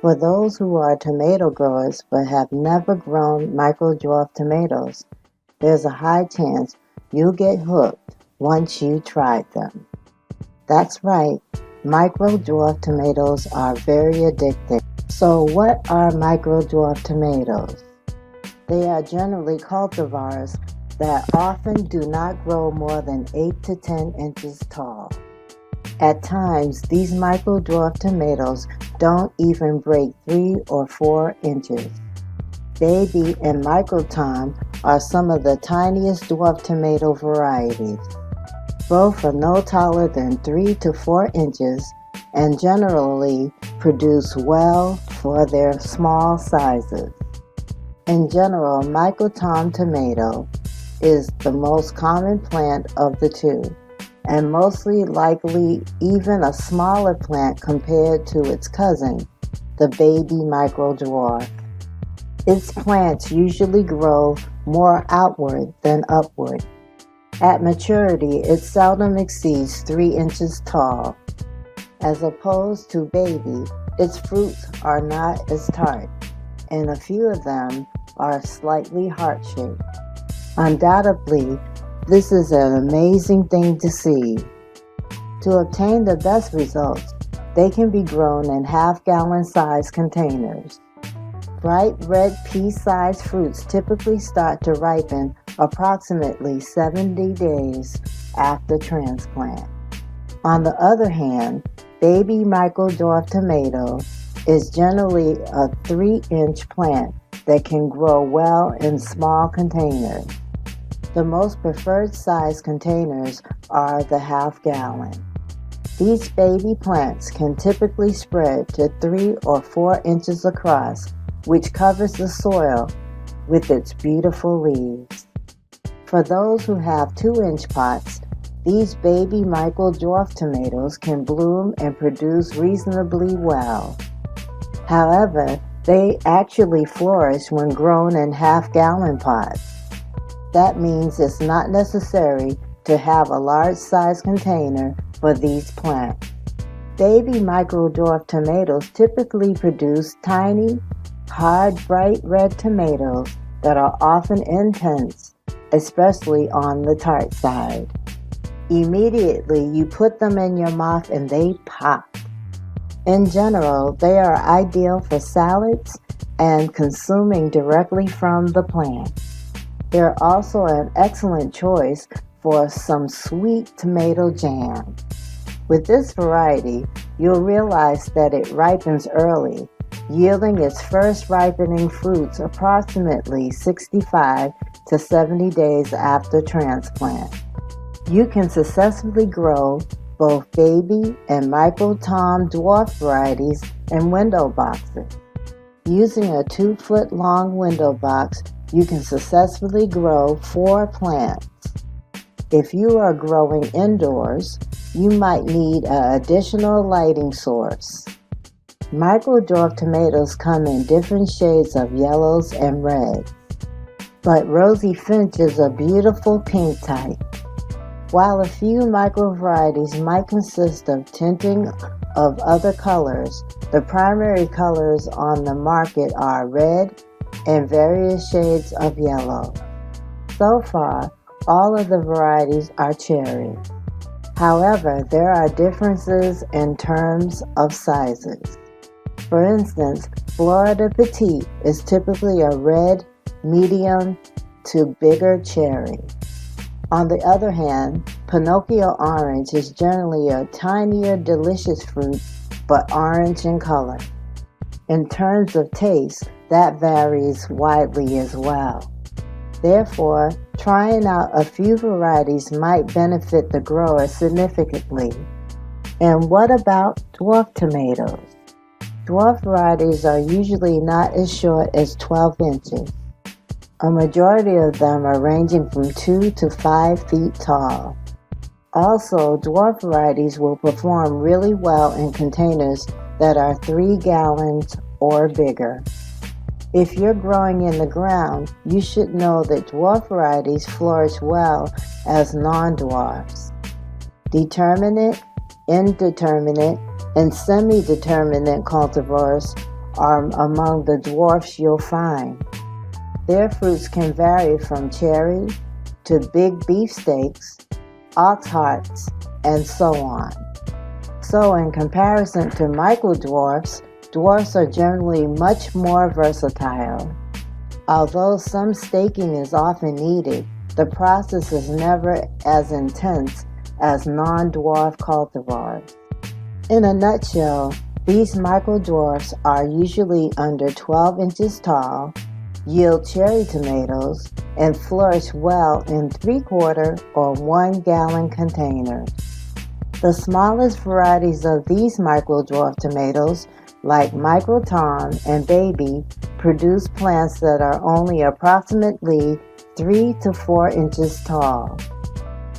For those who are tomato growers but have never grown micro-dwarf tomatoes, there's a high chance you'll get hooked once you try them. That's right, micro-dwarf tomatoes are very addicting. So what are micro-dwarf tomatoes? They are generally cultivars that often do not grow more than 8 to 10 inches tall. At times, these micro-dwarf tomatoes don't even break 3 or 4 inches. Baby and Micro Tom are some of the tiniest dwarf tomato varieties. Both are no taller than 3 to 4 inches and generally produce well for their small sizes. In general, Micro Tom tomato is the most common plant of the two, and mostly likely even a smaller plant compared to its cousin, the baby micro-dwarf. Its plants usually grow more outward than upward. At maturity, it seldom exceeds 3 inches tall. As opposed to baby, its fruits are not as tart, and a few of them are slightly heart-shaped. Undoubtedly, this is an amazing thing to see. To obtain the best results, they can be grown in half-gallon size containers. Bright red pea-sized fruits typically start to ripen approximately 70 days after transplant. On the other hand, baby micro-dwarf tomato is generally a 3-inch plant that can grow well in small containers. The most preferred size containers are the half-gallon. These baby plants can typically spread to 3 or 4 inches across, which covers the soil with its beautiful leaves. For those who have 2-inch pots, these baby micro-dwarf tomatoes can bloom and produce reasonably well. However, they actually flourish when grown in half-gallon pots. That means it's not necessary to have a large-size container for these plants. Baby micro-dwarf tomatoes typically produce tiny, hard, bright red tomatoes that are often intense, especially on the tart side. Immediately, you put them in your mouth and they pop. In general, they are ideal for salads and consuming directly from the plant. They're also an excellent choice for some sweet tomato jam. With this variety, you'll realize that it ripens early, yielding its first ripening fruits approximately 65 to 70 days after transplant. You can successfully grow both baby and Micro Tom dwarf varieties in window boxes. Using a 2-foot-long window box, you can successfully grow 4 plants. If you are growing indoors, you might need an additional lighting source. Micro-dwarf tomatoes come in different shades of yellows and reds, but Rosy Finch is a beautiful pink type. While a few micro varieties might consist of tinting of other colors, the primary colors on the market are red and various shades of yellow. So far, all of the varieties are cherry. However, there are differences in terms of sizes. For instance, Florida Petite is typically a red, medium to bigger cherry. On the other hand, Pinocchio Orange is generally a tinier, delicious fruit, but orange in color. In terms of taste, that varies widely as well. Therefore, trying out a few varieties might benefit the grower significantly. And what about dwarf tomatoes? Dwarf varieties are usually not as short as 12 inches. A majority of them are ranging from 2 to 5 feet tall. Also, dwarf varieties will perform really well in containers that are 3 gallons or bigger. If you're growing in the ground, you should know that dwarf varieties flourish well as non-dwarfs. Determinate, indeterminate, and semi-determinate cultivars are among the dwarfs you'll find. Their fruits can vary from cherry to big beefsteaks, ox hearts, and so on. So in comparison to microdwarfs, dwarfs are generally much more versatile. Although some staking is often needed, the process is never as intense as non-dwarf cultivars. In a nutshell, these microdwarfs are usually under 12 inches tall, yield cherry tomatoes, and flourish well in 3/4 or 1 gallon containers. The smallest varieties of these microdwarf tomatoes, like Micro Tom and Baby, produce plants that are only approximately 3 to 4 inches tall.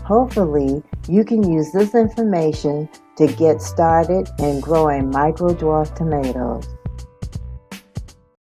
Hopefully, you can use this information to get started in growing microdwarf tomatoes.